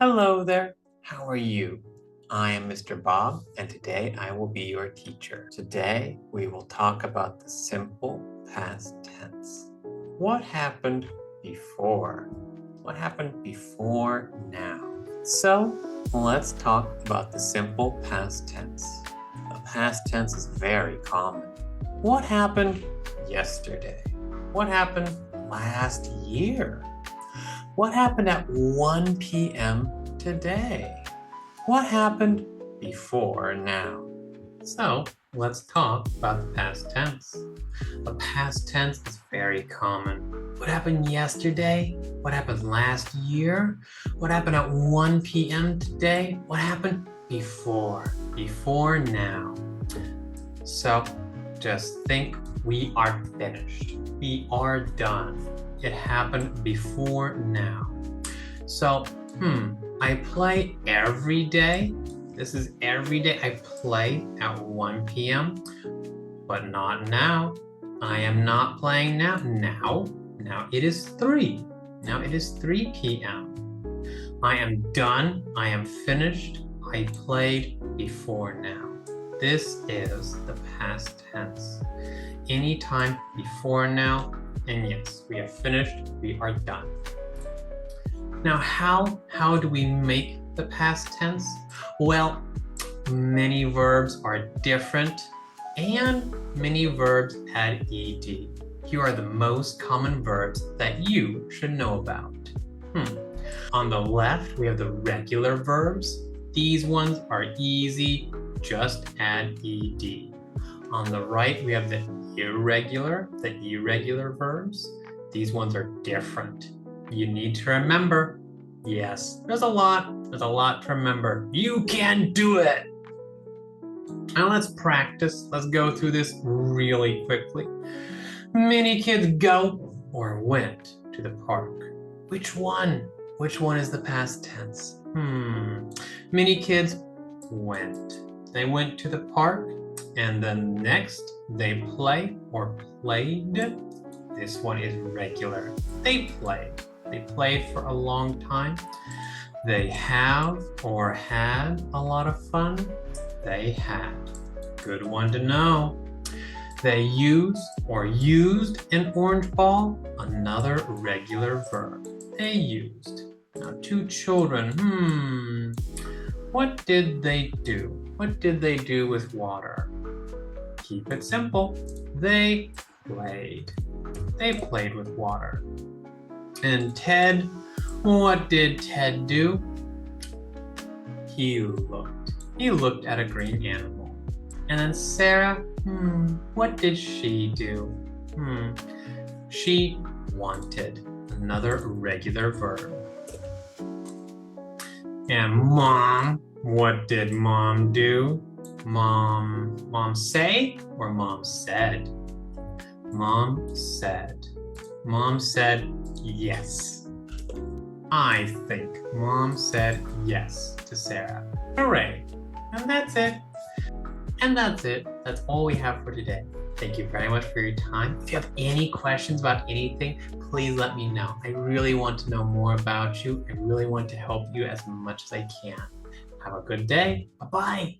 Hello there. How are you? I am Mr. Bob, and today I will be your teacher. Today we will talk about the simple past tense. What happened before? What happened before now? So let's talk about the simple past tense. The past tense is very common. What happened yesterday? What happened last year? What happened at 1 p.m. today? What happened before now? So let's talk about the past tense. The past tense is very common. What happened yesterday? What happened last year? What happened at 1 p.m. today? What happened before now? So just think, we are finished. We are done. It happened before now. So, I play every day. This is every day I play at 1 p.m. But not now. I am not playing now. Now it is 3. Now it is 3 p.m. I am done. I am finished. I played before now. This is the past tense. Anytime before now, and yes, we are finished, we are done. Now, how do we make the past tense? Well, many verbs are different, and many verbs add ed. Here are the most common verbs that you should know about. On the left, we have the regular verbs. These ones are easy, just add ed. On the right, we have the irregular verbs. These ones are different. You need to remember. Yes, there's a lot to remember. You can do it. Now let's practice. Let's go through this really quickly. Many kids go or went to the park. Which one? Which one is the past tense? Many kids went. They went to the park. And then next, they play or played. This one is regular. They played. They played for a long time. They have or had a lot of fun. They had. Good one to know. They used or used an orange ball. Another regular verb. They used. Now, 2 children. What did they do? What did they do with water? Keep it simple. They played. They played with water. And Ted, what did Ted do? He looked. He looked at a green animal. And then Sarah, what did she do? She wanted. Another regular verb. And Mom, what did Mom do? Mom say or Mom said? Mom said. Mom said yes. I think Mom said yes to Sarah. Hooray. And that's it. That's all we have for today. Thank you very much for your time. If you have any questions about anything, please let me know. I really want to know more about you. I really want to help you as much as I can. Have a good day. Bye-bye.